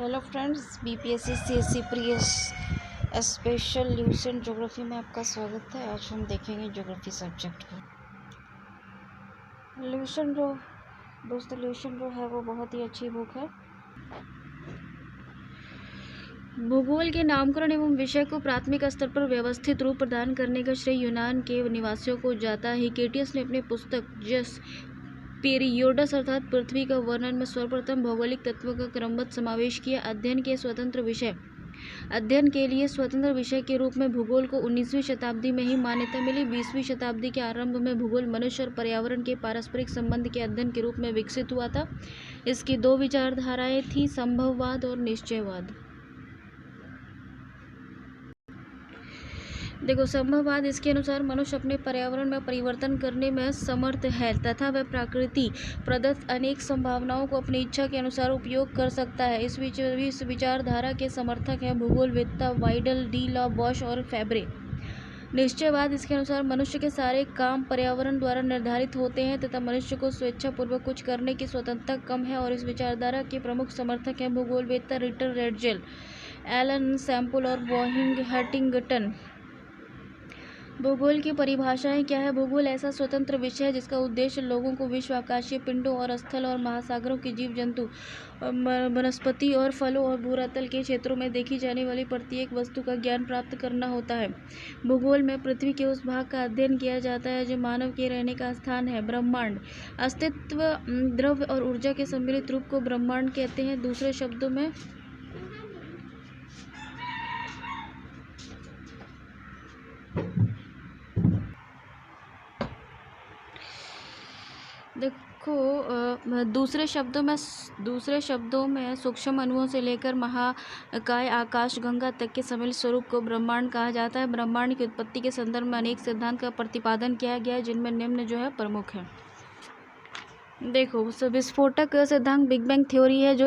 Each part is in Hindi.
Hello friends, BPSC CSC pre special Lucent geography में आपका स्वागत है। आज हम देखेंगे ज्योग्राफी सब्जेक्ट को। ल्यूसेंट जो है वो बहुत ही अच्छी बुक है। भूगोल के नामकरण एवं विषय को प्राथमिक स्तर पर व्यवस्थित रूप प्रदान करने का श्रेय यूनान के निवासियों को जाता है। हिकेटियस ने अपनी पुस्तक जस पीरियोडस अर्थात पृथ्वी का वर्णन में सर्वप्रथम भौगोलिक तत्वों का क्रमबद्ध समावेश किया। अध्ययन के लिए स्वतंत्र विषय के रूप में भूगोल को 19वीं शताब्दी में ही मान्यता मिली। 20वीं शताब्दी के आरंभ में भूगोल मनुष्य और पर्यावरण के पारस्परिक संबंध के अध्ययन के रूप में विकसित हुआ था। इसकी दो विचारधाराएं थीं, संभववाद और निश्चयवाद। देखो, संभववाद इसके अनुसार मनुष्य अपने पर्यावरण में परिवर्तन करने में समर्थ है तथा वह प्रकृति प्रदत्त अनेक संभावनाओं को अपनी इच्छा के अनुसार उपयोग कर सकता है। इस विचारधारा के समर्थक हैं भूगोलवेत्ता वाइडल, डी ला बॉश और फैब्रे। निश्चयवाद इसके अनुसार मनुष्य के सारे काम पर्यावरण द्वारा निर्धारित होते हैं तथा मनुष्य को स्वेच्छापूर्वक कुछ करने की स्वतंत्रता कम है, और इस विचारधारा के प्रमुख समर्थक हैं भूगोलवेत्ता रिटर रेडजेल, एलन सैम्पल और वॉहिंग हटिंगटन। भूगोल की परिभाषाएं क्या है? भूगोल ऐसा स्वतंत्र विषय है जिसका उद्देश्य लोगों को विश्व, आकाशीय पिंडों और स्थल और महासागरों के जीव जंतु, वनस्पति और फलों और भूतल के क्षेत्रों में देखी जाने वाली प्रत्येक वस्तु का ज्ञान प्राप्त करना होता है। भूगोल में पृथ्वी के उस भाग का अध्ययन किया जाता है जो मानव के रहने का स्थान है। ब्रह्मांड अस्तित्व, द्रव्य और ऊर्जा के सम्मिलित रूप को ब्रह्मांड कहते हैं। दूसरे शब्दों में दूसरे शब्दों में सूक्ष्म अणुओं से लेकर महाकाय आकाश गंगा तक के सम्मिलित स्वरूप को ब्रह्मांड कहा जाता है। ब्रह्मांड की उत्पत्ति के संदर्भ में अनेक सिद्धांत का प्रतिपादन किया गया है, जिनमें निम्न जो है प्रमुख है। देखो, विस्फोटक सिद्धांत बिग बैंग थ्योरी है जो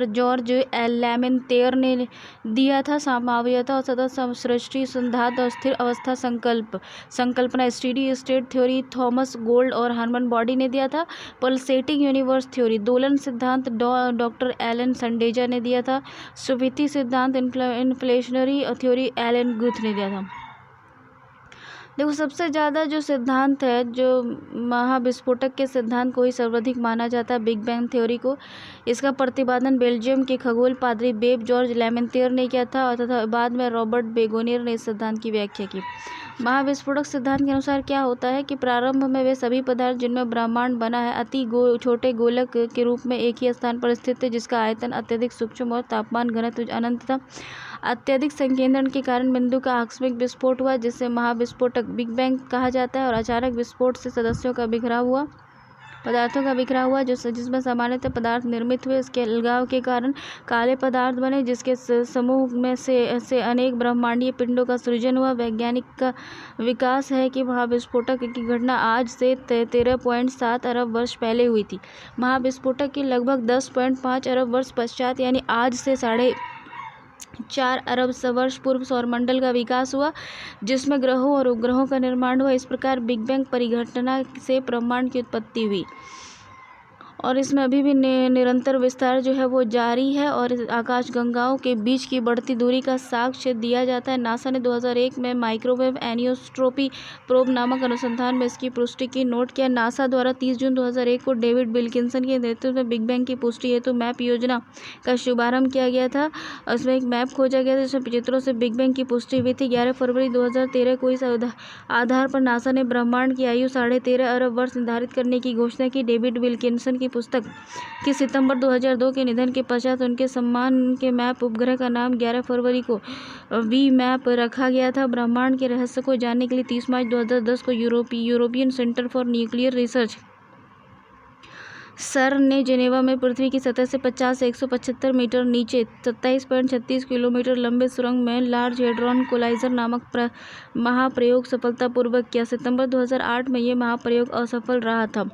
जॉर्ज लैमेंतेयर ने दिया था। संभाव्यता और सतत सृष्टि सिद्धांत और स्थिर अवस्था संकल्पना steady state theory Thomas gold और हर्मन बॉडी ने दिया था। पल्सेटिंग यूनिवर्स थ्योरी दोलन सिद्धांत डॉक्टर एलन संडेजा ने दिया था। सुविधि सिद्धांत इन्फ्लेशनरी थ्योरी एलन गुथ ने दिया था। देखो, सबसे ज़्यादा जो सिद्धांत है, जो महाविस्फोटक के सिद्धांत को ही सर्वाधिक माना जाता है, बिग बैंग थ्योरी को। इसका प्रतिपादन बेल्जियम के खगोल पादरी बेब जॉर्ज लैमेंतेयर ने किया था तथा बाद में रॉबर्ट बेगोनियर ने इस सिद्धांत की व्याख्या की। महाविस्फोटक सिद्धांत के अनुसार क्या होता है कि प्रारंभ में वे सभी पदार्थ जिनमें ब्रह्मांड बना है अति छोटे गोलक के रूप में एक ही स्थान पर स्थित थे, जिसका आयतन अत्यधिक सूक्ष्म और तापमान घनत्व अनंत था। अत्यधिक संकेंद्रण के कारण बिंदु का आकस्मिक विस्फोट हुआ, जिससे महाविस्फोटक बिग बैंग कहा जाता है। और अचानक विस्फोट से पदार्थों का बिखरा हुआ जिसमें सामान्यतः पदार्थ निर्मित हुए। इसके अलगाव के कारण काले पदार्थ बने, जिसके समूह में से अनेक ब्रह्मांडीय पिंडों का सृजन हुआ। वैज्ञानिक का विकास है कि महाविस्फोटक की घटना आज से 13.7 अरब वर्ष पहले हुई थी। महाविस्फोटक के लगभग 10.5 अरब वर्ष पश्चात यानी आज से 4.5 अरब वर्ष पूर्व सौरमंडल का विकास हुआ, जिसमें ग्रहों और उपग्रहों का निर्माण हुआ। इस प्रकार बिग बैंग परिघटना से ब्रह्मांड की उत्पत्ति हुई और इसमें अभी भी निरंतर विस्तार जो है वो जारी है और आकाशगंगाओं के बीच की बढ़ती दूरी का साक्ष्य दिया जाता है। नासा ने 2001 में माइक्रोवेव एनिसोट्रॉपी प्रोब नामक अनुसंधान में इसकी पुष्टि की। नोट किया, नासा द्वारा 30 जून 2001 को डेविड विल्किंसन के नेतृत्व में बिग बैंग की पुष्टि हेतु मैप योजना का शुभारंभ किया गया था। उसमें एक मैप खोजा गया था जिसमें चित्रों से बिग बैंग की पुष्टि हुई थी। 11 फरवरी 2013 को इस आधार पर नासा ने ब्रह्मांड की आयु 13.5 अरब वर्ष निर्धारित करने की घोषणा की। डेविड विल्किंसन की पुस्तक कि सितंबर 2002 के निधन के पश्चात उनके सम्मान के मैप उपग्रह का नाम 11 फरवरी को वी मैप रखा गया था। ब्रह्मांड के रहस्य को जानने के लिए 30 मार्च 2010 को European centre for nuclear research सर्न ने जेनेवा में पृथ्वी की सतह से 50 से 175 मीटर नीचे 27.36 किलोमीटर लंबे सुरंग में लार्ज हेड्रॉन कोलाइजर नामक महाप्रयोग सफलतापूर्वक किया। सितंबर 2008 में यह महाप्रयोग असफल रहा था।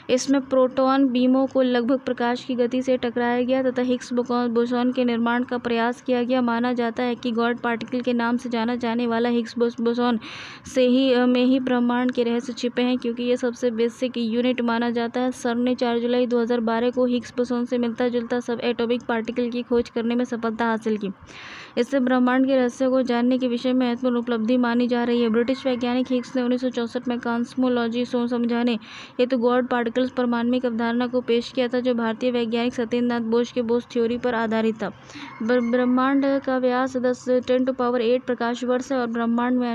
इसमें प्रोटॉन बीमों को लगभग प्रकाश की गति से टकराया गया तथा हिग्स बोसॉन के निर्माण का प्रयास किया गया। माना जाता है कि गॉड पार्टिकल के नाम से जाना जाने वाला हिग्स बोसॉन में ही ब्रह्मांड के रहस्य छिपे हैं, क्योंकि यह सबसे बेसिक यूनिट माना जाता है। सर्न ने 4 जुलाई जुलाई 2012 को हिग्स बोसोन से मिलता जुलता सब एटॉमिक पार्टिकल की खोज करने में सफलता हासिल की। इससे ब्रह्मांड के रहस्य को जानने के विषय में महत्वपूर्ण उपलब्धि मानी जा रही है। ब्रिटिश वैज्ञानिक हिग्स ने 1964 में कॉस्मोलॉजी को समझाने हेतु गॉड पार्टिकल्स परमाणुक अवधारणा को पेश किया था, जो भारतीय वैज्ञानिक सत्येंद्रनाथ बोस के बोस थ्योरी पर आधारित था। ब्रह्मांड का व्यास 10⁸ प्रकाश वर्ष है और ब्रह्मांड में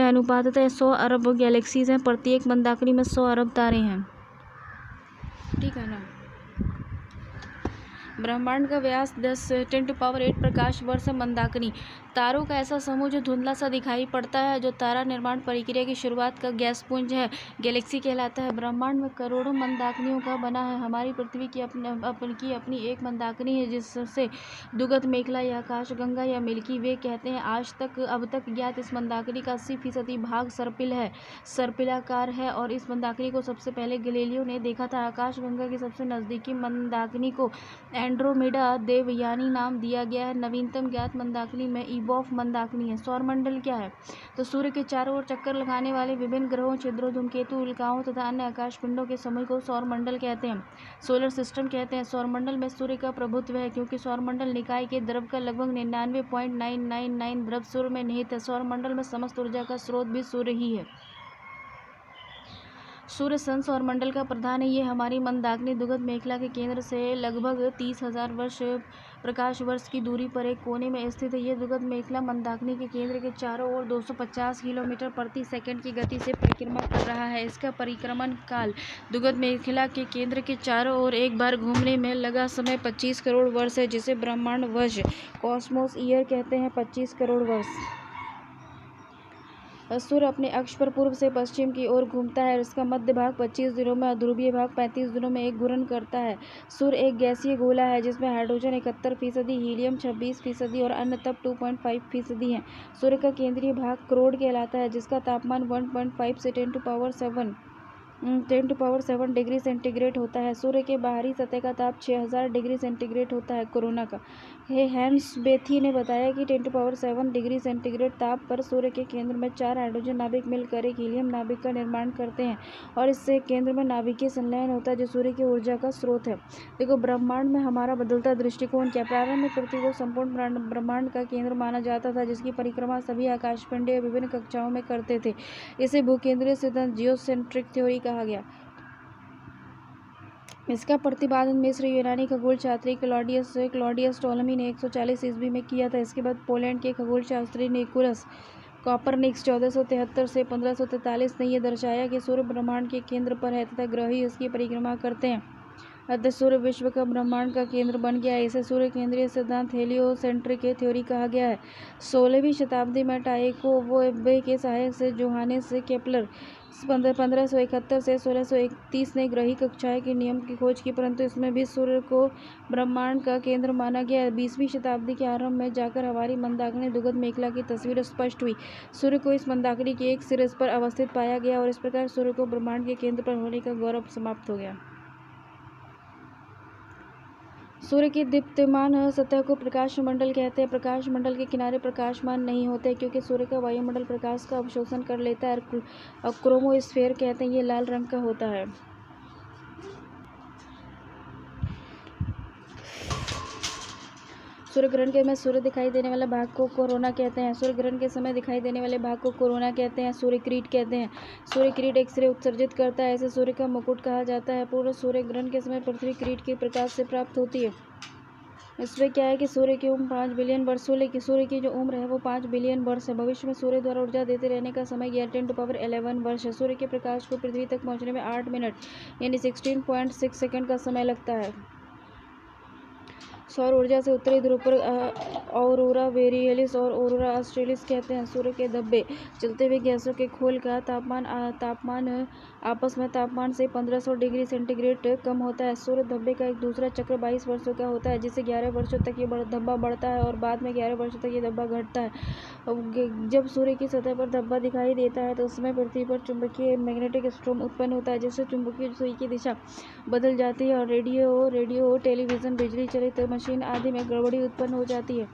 अनुपाततः 100 अरब गैलेक्सीज हैं। प्रत्येक मंदाकिनी में 100 अरब तारे हैं। ठीक है ना। ब्रह्मांड का व्यास 10⁸ प्रकाश वर्ष मंदाकिनी तारों का ऐसा समूह जो धुंधला सा दिखाई पड़ता है, जो तारा निर्माण प्रक्रिया की शुरुआत का गैस पुंज है, गैलेक्सी कहलाता है। ब्रह्मांड में करोड़ों मंदाकिनियों का बना है। हमारी पृथ्वी की अपनी एक मंदाकिनी है, जिससे दुगत मेखला या आकाशगंगा या मिल्की वे कहते हैं। अब तक ज्ञात इस मंदाकिनी का 80% भाग सर्पिलाकार है और इस मंदाकिनी को सबसे पहले गैलीलियो ने देखा था। आकाशगंगा की सबसे नजदीकी मंदाकिनी को एंड्रोमेडा देवयानी नाम दिया गया है। नवीनतम ज्ञात मंदाकिनी में ईबॉफ मंदाकिनी है। सौरमंडल क्या है? तो सूर्य के चारों ओर चक्कर लगाने वाले विभिन्न ग्रहों, छिद्रों, धूमकेतु, उल्काओं तथा अन्य आकाश पिंडों के समूह को सौरमंडल कहते हैं। सोलर सिस्टम कहते हैं। सौरमंडल में सूर्य का प्रभुत्व है, क्योंकि सौरमंडल निकाय के द्रव का लगभग 99.999 द्रव सूर्य में निहित है। सौरमंडल में समस्त ऊर्जा का स्रोत भी सूर्य ही है। सूर्य सन सौरमंडल का प्रधान है। ये हमारी मंदाकिनी दुगत मेखला के केंद्र से लगभग 30,000 प्रकाश वर्ष की दूरी पर एक कोने में स्थित है। ये दुगत मेखला मंदाकिनी के केंद्र के चारों ओर 250 किलोमीटर प्रति सेकंड की गति से परिक्रमा कर रहा है। इसका परिक्रमण काल दुगत मेखला के केंद्र के चारों ओर एक बार घूमने में लगा समय 25 करोड़ वर्ष है, जिसे ब्रह्मांड वर्ष कॉस्मोस ईयर कहते हैं। 25 करोड़ वर्ष। सूर्य अपने अक्ष पर पूर्व से पश्चिम की ओर घूमता है और इसका मध्य भाग 25 दिनों में और ध्रुवीय भाग 35 दिनों में एक घूर्णन करता है। सूर्य एक गैसीय गोला है, जिसमें हाइड्रोजन 71%, हीलियम 26% और अन्य तप 2.5% हैं। सूर्य का केंद्रीय भाग क्रोड कहलाता है, जिसका तापमान 1.5 से 10⁷ डिग्री सेंटीग्रेड होता है। सूर्य के बाहरी सतह का ताप 6000 डिग्री सेंटीग्रेड होता है। कोरोना का हैंस बेथी ने बताया कि 10⁷ डिग्री सेंटीग्रेड ताप पर सूर्य के केंद्र में 4 हाइड्रोजन नाभिक मिलकर एक हीलियम नाभिक का निर्माण करते हैं और इससे केंद्र में नाभिकीय संलयन होता है, जो सूर्य की ऊर्जा का स्रोत है। देखो, ब्रह्मांड में हमारा बदलता दृष्टिकोण क्या। प्रारंभ में पृथ्वी को संपूर्ण ब्रह्मांड का केंद्र माना जाता था, जिसकी परिक्रमा सभी आकाशपिंड विभिन्न कक्षाओं में करते थे। इसे भूकेंद्रीय सिद्धांत जियोसेंट्रिक थ्योरी कहा गया। इसका प्रतिपादन मिस्र यूनानी खगोल शास्त्री क्लॉडियस टॉलमी ने 140 ईस्वी में किया था। इसके बाद पोलैंड के खगोलशास्त्री निकोलस कॉपरनिकस 1473 से 1543 ने यह दर्शाया कि सूर्य ब्रह्मांड के केंद्र पर है तथा ग्रह ही इसकी परिक्रमा करते हैं। अतः सूर्य विश्व का ब्रह्मांड का केंद्र बन गया है। इसे सूर्य केंद्रीय सिद्धांत हेलियोसेंट्रिक थ्योरी कहा गया है। 16वीं शताब्दी में टाइको वे के सहायक से जोहानेस केपलर 1571 से 1631 ने ग्रही कक्षाएं के नियम की खोज की, परंतु इसमें भी सूर्य को ब्रह्मांड का केंद्र माना गया। 20वीं शताब्दी के आरंभ में जाकर हमारी मंदाकिनी दुगत मेखला की तस्वीर स्पष्ट हुई। सूर्य को इस मंदाकिनी के एक सिरे पर अवस्थित पाया गया और इस प्रकार सूर्य को ब्रह्मांड के केंद्र पर होने का गौरव समाप्त हो गया। सूर्य की दीप्तिमान सतह को प्रकाश मंडल कहते हैं। प्रकाश मंडल के किनारे प्रकाशमान नहीं होते, क्योंकि सूर्य का वायुमंडल प्रकाश का अवशोषण कर लेता है। क्रोमोस्फेयर कहते हैं। ये लाल रंग का होता है। सूर्य ग्रहण के समय सूर्य दिखाई देने वाला भाग को कोरोना कहते हैं। सूर्य ग्रहण के समय दिखाई देने वाले भाग को कोरोना कहते हैं। सूर्य किरीट कहते हैं। सूर्य किरीट एक्सरे उत्सर्जित करता है, इसे सूर्य का मुकुट कहा जाता है। पूर्ण सूर्य ग्रहण के समय पृथ्वी किरीट के प्रकाश से प्राप्त होती है। इसमें क्या है कि सूर्य की उम्र 5 बिलियन वर्ष, सूर्य की जो उम्र है वो 5 बिलियन वर्ष है। भविष्य में सूर्य द्वारा ऊर्जा देते रहने का समय 10⁻11 वर्ष है। सूर्य के प्रकाश को पृथ्वी तक पहुंचने में 8 मिनट यानी 16.6 सेकंड का समय लगता है। सौर ऊर्जा से उत्तरी ध्रुव पर ऑरोरा बोरियलिस और ऑरोरा ऑस्ट्रेलिस कहते हैं। सूर्य के धब्बे चलते हुए गैसों के खोल का तापमान आपस में तापमान से 1500 डिग्री सेंटीग्रेड कम होता है। सूर्य धब्बे का एक दूसरा चक्र 22 वर्षों का होता है, जिससे 11 वर्षों तक ये धब्बा बढ़ता है और बाद में 11 वर्षों तक ये धब्बा घटता है। जब सूर्य की सतह पर धब्बा दिखाई देता है तो उसमें पृथ्वी पर चुंबकीय मैग्नेटिक स्ट्रोम उत्पन्न होता है, जिससे चुंबकीय सुई की दिशा बदल जाती है और रेडियो टेलीविजन बिजली चलित मशीन आदि में गड़बड़ी उत्पन्न हो जाती है।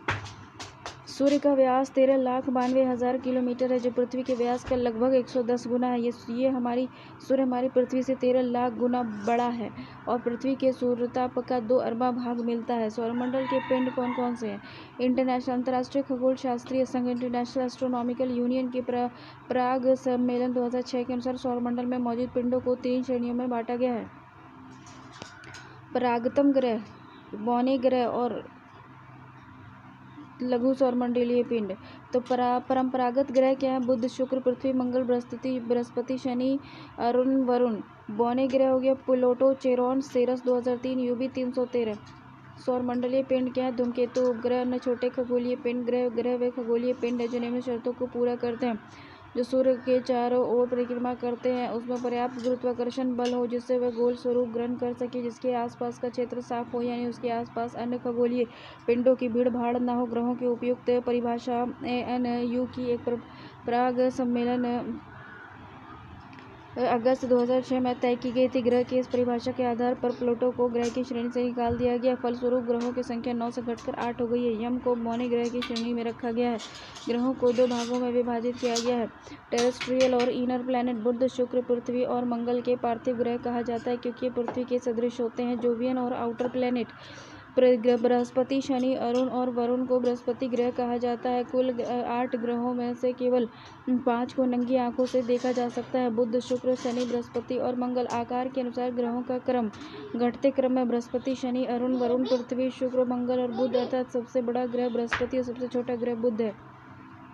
सूर्य का व्यास 13,92,000 किलोमीटर है, जो पृथ्वी के व्यास का लगभग 110 गुना है। सूर्य हमारी पृथ्वी से 13 लाख गुना बड़ा है और पृथ्वी के सूर्यताप का 2 अरबा भाग मिलता है। सौरमंडल के पिंड कौन कौन से हैं? अंतर्राष्ट्रीय खगोल शास्त्रीय संघ इंटरनेशनल एस्ट्रोनॉमिकल यूनियन के प्राग सम्मेलन 2006 के अनुसार सौरमंडल में मौजूद पिंडों को 3 श्रेणियों में बांटा गया है: परागतम ग्रह, बौने ग्रह और लघु सौरमंडलीय पिंड। तो परंपरागत ग्रह क्या है? बुध, शुक्र, पृथ्वी, मंगल, बृहस्पति, शनि, अरुण, वरुण। बौने ग्रह हो गया प्लूटो, चेरॉन, सेरस 2003, यूबी 313। सौरमंडलीय पिंड क्या है? धूमकेतु, उपग्रह, अन्य छोटे खगोलीय पिंड। ग्रह वे खगोलीय पिंड है जो निम्न शर्तों को पूरा करते हैं: जो सूर्य के चारों ओर परिक्रमा करते हैं, उसमें पर्याप्त गुरुत्वाकर्षण बल हो जिससे वह गोल स्वरूप ग्रहण कर सके, जिसके आसपास का क्षेत्र साफ हो यानी उसके आसपास अन्य खगोलीय पिंडों की भीड़ भाड़ न हो। ग्रहों की उपयुक्त परिभाषा ANU की एक प्राग सम्मेलन अगस्त 2006 में तय की गई थी। ग्रह की इस परिभाषा के आधार पर प्लूटो को ग्रह की श्रेणी से निकाल दिया गया। फलस्वरूप ग्रहों की संख्या 9 से घटकर 8 हो गई है। यम को बौने ग्रह की श्रेणी में रखा गया है। ग्रहों को 2 भागों में विभाजित किया गया है: टेरेस्ट्रियल और इनर प्लैनेट। बुध, शुक्र, पृथ्वी और मंगल के पार्थिव ग्रह कहा जाता है क्योंकि ये पृथ्वी के सदृश होते हैं। जोवियन और आउटर प्लैनेट। बृहस्पति, शनि, अरुण और वरुण को बृहस्पति ग्रह कहा जाता है। कुल 8 ग्रहों में से केवल 5 को नंगी आंखों से देखा जा सकता है: बुध, शुक्र, शनि, बृहस्पति और मंगल। आकार के अनुसार ग्रहों का क्रम घटते क्रम में बृहस्पति, शनि, अरुण, वरुण, पृथ्वी, शुक्र, मंगल और बुध, अर्थात सबसे बड़ा ग्रह बृहस्पति और सबसे छोटा ग्रह बुध है।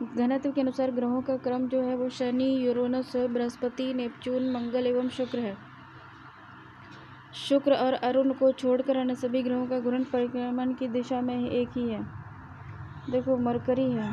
घनत्व के अनुसार ग्रहों का क्रम जो है वो शनि, यूरेनस, बृहस्पति, नेपच्यून, मंगल एवं शुक्र है। शुक्र और अरुण को छोड़कर अन्य सभी ग्रहों का घूर्णन परिक्रमण की दिशा में एक ही है। देखो, मरकरी है।